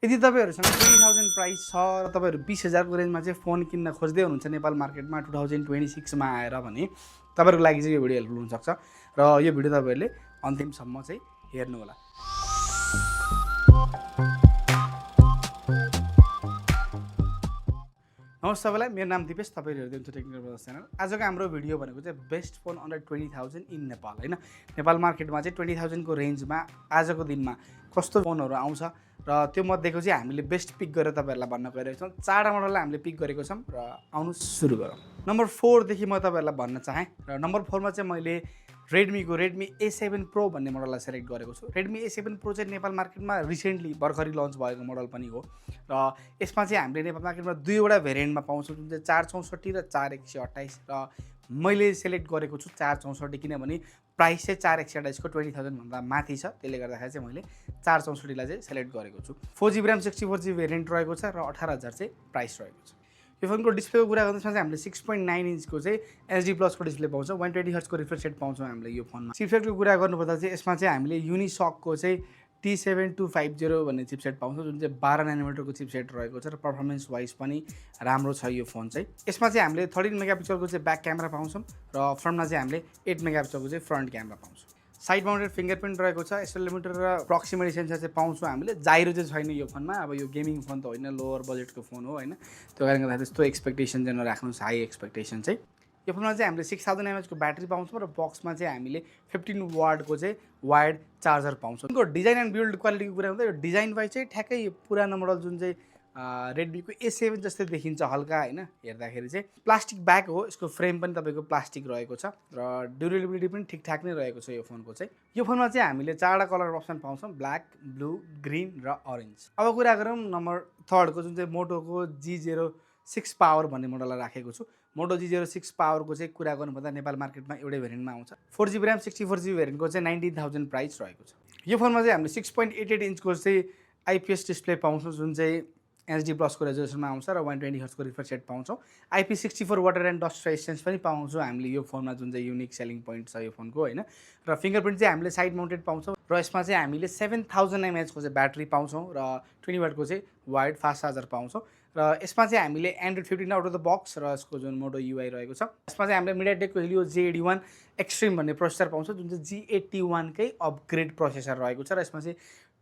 यदि तपाईहरुसँग 20000 प्राइस छ र तपाईहरु 20000 को रेन्जमा चाहिँ फोन किन्न खोज्दै हुनुहुन्छ नेपाल मार्केटमा 2026 मा आएर भने तपाईहरुको लागि चाहिँ यो भिडियो हेल्पफुल हुन सक्छ र यो भिडियो तपाईहरुले अन्तिमसम्म चाहिँ हेर्नु होला। नमस्ते सबैलाई, मेरो नाम दिपेश, तपाईहरु हेर्दै हुनुहुन्छ टेक्निकल ब्रदर्स च्यानल। आजको हाम्रो भिडियो भनेको चाहिँ best phone under 20000 in Nepal हैन। नेपाल मार्केटमा चाहिँ 20000 को रेन्जमा आजको दिनमा कस्तो फोनहरु आउँछ र त्यो मध्येको चाहिँ हामीले बेस्ट पिक गरेर तपाईहरुलाई भन्न गइरहेको छौं। चारवटा मोडललाई हामीले पिक गरेको छौं र आउनु सुरु गरौँ। नम्बर 4 देखि म तपाईहरुलाई भन्न चाहे र नम्बर 4 मा चाहिँ मैले Redmi A7 Pro भन्ने मोडललाई सेलेक्ट गरेको छु। Redmi A7 Pro चाहिँ नेपाल मार्केटमा रिसेन्टली भर्खरै लन्च भएको मोडल पनि हो र यसमा चाहिँ हामीले नेपाल मार्केटमा दुईवटा भेरिएन्टमा पाउँछौँ, जुन चाहिँ 464 र 4128 र मैले सेलेक्ट गरेको छु 464 किनभने प्राइस चाहिँ 4128 को 20000 भन्दा माथि छ, त्यसले गर्दाखेरि चाहिँ मैले 464 लाई चाहिँ सेलेक्ट गरेको छु। 4GB RAM 64GB भेरिएन्ट रहेको छ र 18000 चाहिँ प्राइस रहेको छ। यो फोनको डिस्प्लेको कुरा गर्दा चाहिँ हामीले 6.9 इन्चको चाहिँ HD प्लस को डिस्प्ले पाउँछौँ, 120 हर्ट्ज को रिफ्रेश रेट पाउँछौँ हामीले यो फोनमा। चिपसेटको कुरा गर्नुपर्दा चाहिँ यसमा चाहिँ हामीले युनिसकको चाहिँ T7250 भन्ने चिपसेट पाउँछौँ, जुन चाहिँ 12 नैनोमिटरको चिपसेट रहेको छ र परफर्मेन्स वाइज पनि राम्रो छ यो फोन चाहिँ। यसमा चाहिँ हामीले 13 मेगापिक्सलको चाहिँ ब्याक क्यामेरा पाउँछौँ र फ्रन्टमा चाहिँ हामीले 8 मेगापिक्सलको चाहिँ फ्रन्ट क्यामेरा पाउँछौँ। साइड माउन्टेड फिंगरप्रिन्ट रहेको छ, एक्सेलेरोमिटर र प्रक्सिमिटी सेन्सर चाहिँ पाउँछौँ हामीले। जाइरो चाहिँ छैन यो फोनमा, अब यो गेमिङ फोन त होइन, लोअर बजेटको फोन हो हैन, त्यो कारणले गर्दा त्यस्तो एक्सपेक्टेसन चाहिँ नराख्नुस्, हाई एक्सपेक्टेसन चाहिँ। यो फोनमा चाहिँ हामीले 6000 mAh को ब्याट्री पाउँछौँ र बक्समा चाहिँ हामीले 15 वाटको चाहिँ वायर्ड चार्जर पाउँछौँ। यो डिजाइन एन्ड बिल्ड क्वालिटीको कुरा गर्दा यो डिजाइन वाइज चाहिँ ठ्याक्कै पुरानो मोडल जुन चाहिँ Redmi को A7 जस्तै देखिन्छ हल्का हैन, हेर्दाखेरि चाहिँ। प्लास्टिक ब्याग हो, यसको फ्रेम पनि तपाईको प्लास्टिक रहेको छ र ड्युरेबिलिटी पनि ठिकठाक नै रहेको छ यो फोनको चाहिँ। यो फोनमा चाहिँ हामीले चारवटा कलर अप्सन पाउँछौँ, ब्ल्याक, ब्लू, ग्रीन र अरेन्ज। अब कुरा गरौँ नम्बर 3 को, जुन चाहिँ मोटोको G06 पावर भन्ने मोडललाई राखेको छु। मोटो G06 पावरको चाहिँ कुरा गर्नुपर्दा नेपाल मार्केटमा एउटै भेरिएन्टमा आउँछ। 4GB RAM 64GB भेरिएन्टको चाहिँ 19000 प्राइस रहेको छ। यो फोनमा चाहिँ हामीले 6.88 इन्चको चाहिँ IPS डिस्प्ले पाउँछौँ, जुन चाहिँ HD प्लस को रेजोल्युसनमा आउँछ र 120 हर्ट्ज को रिफ्रेश रेट पाउँछौँ। IP64 water and dust resistance पनि पाउँछौँ हामीले यो फोनमा, जुन चाहिँ युनिक सेलिङ पोइन्ट छ यो फोनको हैन। र फिंगरप्रिन्ट चाहिँ हामीले साइड माउन्टेड पाउँछौँ र यसमा चाहिँ हामीले 7000 mAh को चाहिँ ब्याट्री पाउँछौँ र 20 वाटको चाहिँ वायर्ड फास्ट चार्जर पाउँछौँ र यसमा चाहिँ हामीले Android 15 out of the box र यसको जुन मोटो UI रहेको छ। यसमा चाहिँ हामीले MediaTekको Helio G81 एक्सट्रिम भन्ने प्रोसेसर पाउँछौँ, जुन चाहिँ G81 कै अपग्रेड प्रोसेसर रहेको छ र यसमा चाहिँ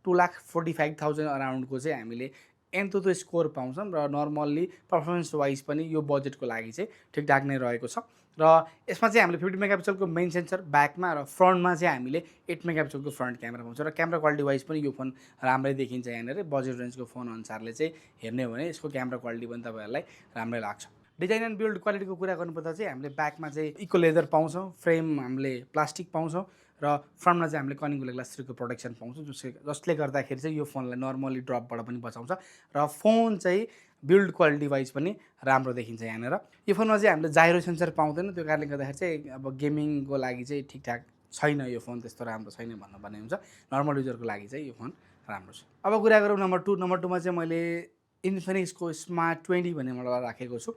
2,45,000 अराउन्डको चाहिँ हामीले एन्थुथो स्कोर पाउँछौँ र नर्मल्ली पर्फर्मेन्स वाइज पनि यो बजेटको लागि चाहिँ ठिकठाक नै रहेको छ। र यसमा चाहिँ हामीले 50 मेगापिक्सलको मेन सेन्सर ब्याकमा र फ्रन्टमा चाहिँ हामीले 8 मेगापिक्सलको फ्रन्ट क्यामेरा पाउँछौँ र क्यामेरा क्वालिटी वाइज पनि यो फोन राम्रै देखिन्छ। यहाँनिर बजेट रेन्जको फोन अनुसारले चाहिँ हेर्ने हो भने यसको क्यामेरा क्वालिटी पनि तपाईँहरूलाई राम्रै लाग्छ। डिजाइन एन्ड बिल्ड क्वालिटीको कुरा गर्नुपर्दा चाहिँ हामीले ब्याकमा चाहिँ इको लेदर पाउँछौँ, फ्रेम हामीले प्लास्टिक पाउँछौँ र फ्रन्टमा चाहिँ हामीले कनिङको ग्लास 3 को प्रोटेक्सन पाउँछौँ, जसले गर्दाखेरि चाहिँ यो फोनलाई नर्मली ड्रपबाट पनि बचाउँछ र फोन चाहिँ बिल्ड क्वालिटी वाइज पनि राम्रो देखिन्छ यहाँनिर। यो फोनमा चाहिँ हामीले जाइरो सेन्सर पाउँदैन, त्यो कारणले गर्दाखेरि चाहिँ अब गेमिङको लागि चाहिँ ठिकठाक छैन यो फोन, त्यस्तो राम्रो छैन भन्नुपर्ने हुन्छ। नर्मल युजरको लागि चाहिँ यो फोन राम्रो छ। अब कुरा गरौँ नम्बर 2। नम्बर 2 मा चाहिँ मैले इन्फिनिक्सको स्मार्ट 20 भन्ने मोडललाई राखेको छु।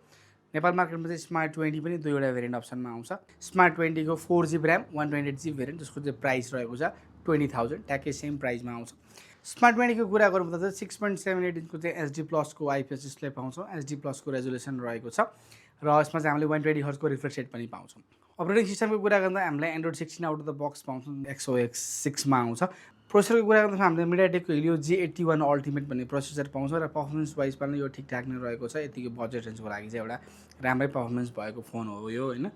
नेपाल मार्केटमा चाहिँ स्मार्ट 20 पनि दुईवटा भेरिएन्ट अप्सनमा आउँछ। स्मार्ट 20 को 4GB RAM 128GB भेरिएन्ट, जसको चाहिँ प्राइस रहेको छ 20000, ट्याक्कै सेम प्राइसमा आउँछ। स्मार्ट 20 को कुरा गर्नुपर्दा चाहिँ 6.78 इन्चको चाहिँ HD प्लस को IPS डिस्प्ले पाउँछौँ, HD प्लस को रेजोल्युसन रहेको छ र यसमा चाहिँ हामीले 120 हर्ट्ज को रिफ्रेश रेट पनि पाउँछौँ। अपरेटिङ सिस्टमको कुरा गर्दा हामीले Android 16 out of the box पाउँछौँ, XOS 6 मा आउँछ। प्रोसेसरको कुरा गर्दा हामीले MediaTekको Helio G81 अल्टिमेट भन्ने प्रोसेसर पाउँछौँ र पर्फर्मेन्स वाइज पनि यो ठिकठाक नै रहेको छ। यतिको बजेट रेन्जको लागि चाहिँ एउटा राम्रै पर्फर्मेन्स भएको फोन हो यो हैन।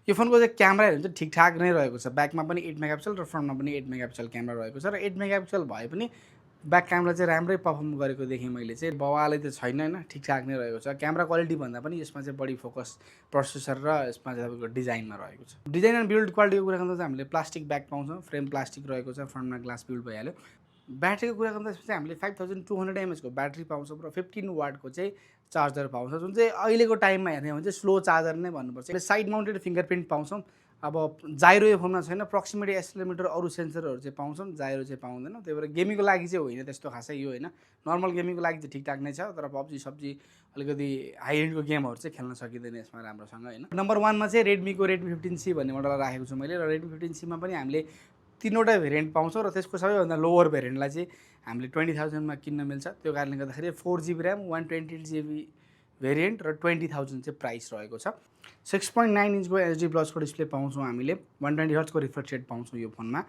यो फोनको चाहिँ क्यामेरा हेर्नु चाहिँ ठिकठाक नै रहेको छ। ब्याकमा पनि 8 मेगापिक्सल र फ्रन्टमा पनि 8 मेगापिक्सल क्यामेरा रहेको छ र 8 मेगापिक्सल भए पनि ब्याक क्यामेरा चाहिँ राम्रै पर्फर्म गरेको देखेँ मैले चाहिँ। बवालै त छैन हैन, ठिकठाक नै रहेको छ। क्यामेरा क्वालिटी भन्दा पनि यसमा चाहिँ बढी फोकस प्रोसेसर र यसमा चाहिँ तपाईँको डिजाइनमा रहेको छ। डिजाइन एन्ड बिल्ड क्वालिटीको कुरा गर्दा चाहिँ हामीले प्लास्टिक ब्याक पाउँछौँ, फ्रेम प्लास्टिक रहेको छ, फ्रन्टमा ग्लास बिल्ड भइहाल्यो। ब्याट्रीको कुरा गर्दा चाहिँ हामीले 5200 mAh को ब्याट्री पाउँछौँ र 15 वाटको चाहिँ चार्जर पाउँछ, जुन चाहिँ अहिलेको टाइममा हेर्ने हो भने चाहिँ स्लो चार्जर नै भन्नुपर्छ। साइड माउन्टेड फिंगरप्रिन्ट पाउँछौँ। अब जाइरो यो फोनमा छैन, प्रक्सिमिटी एक्सेलेरोमिटर अरू सेन्सरहरू चाहिँ पाउँछौँ, जाइरो चाहिँ पाउँदैन। त्यही भएर गेमिङको लागि चाहिँ होइन त्यस्तो खासै यो हैन। नर्मल गेमिङको लागि चाहिँ ठिकठाक नै छ, तर पब्जी सब्जी अलिकति हाई एन्डको गेमहरू चाहिँ खेल्न सकिँदैन यसमा राम्रोसँग हैन। नम्बर 1 मा चाहिँ Redmi 15C भन्ने मोडललाई राखेको छु मैले र Redmi 15C मा पनि हामीले 3वटा भेरिएन्ट पाउँछौँ र त्यसको सबैभन्दा लोवर भेरिएन्टलाई चाहिँ हामीले 20,000 मा किन्न मिल्छ। त्यो कारणले गर्दाखेरि 4GB ऱ्याम 128GB भेरिएन्ट र 20,000 चाहिँ प्राइस रहेको छ। 6.9 इन्चको HD प्लसको डिस्प्ले पाउँछौँ हामीले, 120 हर्ट्जको रिफ्रेश रेट पाउँछौँ यो फोनमा।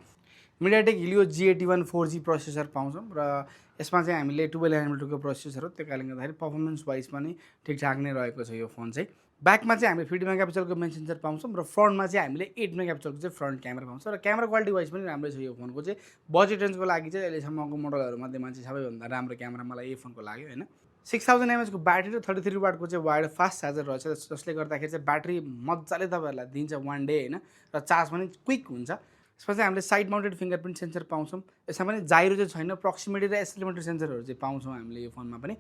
MediaTek helio G81 4G processor पाउँछौँ र यसमा चाहिँ हामीले 12 nanometerको प्रोसेसर हो। त्यो कारणले गर्दाखेरि पर्फर्मेन्स वाइज पनि ठिकठाक नै रहेको छ यो फोन चाहिँ। ब्याकमा चाहिँ हामीले 50 मेगापिक्सलको मेन सेन्सर पाउँछौँ र फ्रन्टमा चाहिँ हामीले 8 मेगापिक्सलको चाहिँ फ्रन्ट क्यामेरा पाउँछौँ र क्यामेरा क्वालिटी वाइज पनि राम्रै छ यो फोनको चाहिँ। बजेट रेन्जको लागि चाहिँ अहिलेसम्मको मोडलहरूमध्येमा चाहिँ सबैभन्दा राम्रो क्यामेरा मलाई यो फोनको लाग्यो होइन। 6000 mAh को ब्याट्री र 33 वाटको चाहिँ वायर्ड फास्ट चार्जर रहेछ, जसले गर्दाखेरि चाहिँ ब्याट्री मजाले तपाईँहरूलाई दिन्छ वान डे होइन, र चार्ज पनि क्विक हुन्छ। यसमा चाहिँ हामीले साइड माउन्टेड फिङ्गरप्रिन्ट सेन्सर पाउँछौँ। यसमा पनि जाइरो चाहिँ छैन, प्रक्सिमिटी र एक्सिलोमिटर सेन्सरहरू चाहिँ पाउँछौँ हामीले यो फोनमा पनि।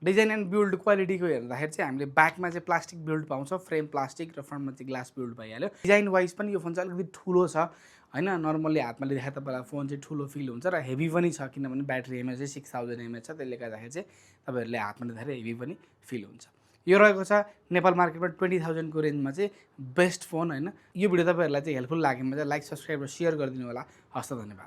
डिजाइन एन्ड बिल्ड क्वालिटीको हेर्दाखेरि चाहिँ हामीले ब्याकमा चाहिँ प्लास्टिक बिल्ड पाउँछौँ, फ्रेम प्लास्टिक, र फ्रन्टमा चाहिँ ग्लास बिल्ड भइहाल्यो। डिजाइन वाइज पनि यो फोन चाहिँ अलिकति ठुलो छ होइन, नर्मल्ली हातमा लिँदाखेरि तपाईँलाई फोन चाहिँ ठुलो फिल हुन्छ र हेभी पनि छ, किनभने ब्याट्री एमएच चाहिँ 6000 mAh छ। त्यसले गर्दाखेरि चाहिँ तपाईँहरूले हातमा लिँदाखेरि हेभी पनि फिल हुन्छ। यो रहेको छ नेपाल मार्केटमा 20,000 को रेन्जमा चाहिँ बेस्ट फोन होइन। यो भिडियो तपाईँहरूलाई चाहिँ हेल्पफुल लाग्यो भने चाहिँ लाइक, सब्सक्राइब र सेयर गरिदिनु होला। हस्त, धन्यवाद।